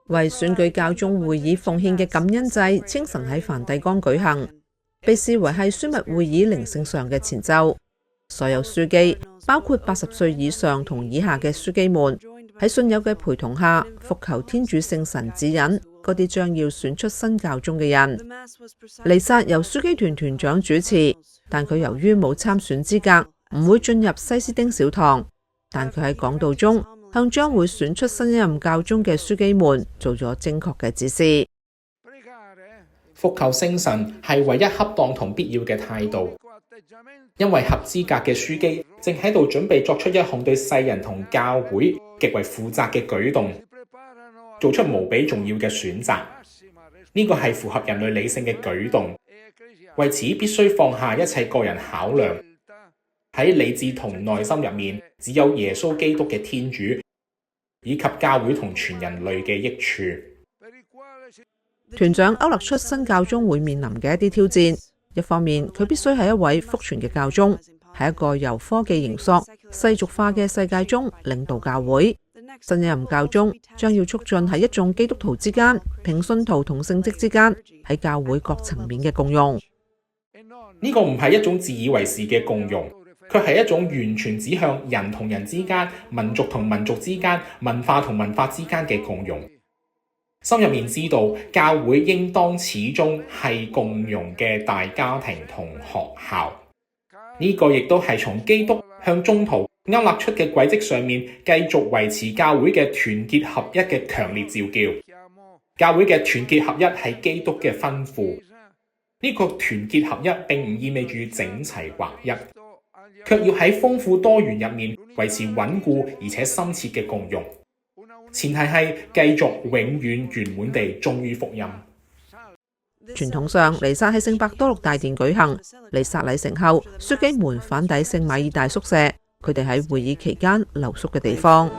為選舉教宗會議奉獻嘅感恩祭，清晨喺梵蒂岡舉行，被視為係樞密會議靈性上嘅前奏。所有樞機，包括80歲以上同以下嘅樞機們，喺信友嘅陪同下，伏求天主聖神指引嗰啲將要選出新教宗嘅人。彌撒由樞機團團長主持，但佢由於冇參選資格，唔會進入西斯丁小堂。但佢喺講道中，向將會選出新一任教宗嘅樞機們做咗正確嘅指示。伏求聖神係唯一恰當同必要嘅態度，因為合資格嘅樞機正喺度準備作出一項對世人同教會極為負責嘅舉動，做出無比重要嘅選擇。呢個係符合人類理性嘅舉動，為此必須放下一切個人考量，喺理智同內心入面只有耶穌基督嘅天主，以及教會同全人類嘅益處。團長勾勒出新教宗會面臨嘅一啲挑戰。一方面，佢必須係一位福傳嘅教宗，喺一個由科技形塑、世俗化嘅世界中領導教會。新一任教宗將要促進喺一眾基督徒之間、平信徒同聖職之間喺教會各層面嘅共融。呢個唔係一種自以為是嘅共融，卻係一種完全指向人同人之間、民族同民族之間、文化同文化之間嘅共融。心入面知道，教會應當始終係共融嘅大家庭同學校。呢個亦都係從基督向宗徒勾勒出嘅軌跡上面，繼續維持教會嘅團結合一嘅強烈召叫。教會嘅團結合一係基督嘅吩咐。呢個團結合一並唔意味住整齊劃一，卻要喺豐富多元入面維持穩固而且深切嘅共融。前提係繼續永遠圓滿地忠於福音。傳統上，彌撒喺聖伯多祿大殿舉行。彌撒禮成後，樞機們返抵聖馬爾大宿舍，佢哋喺會議期間留宿嘅地方。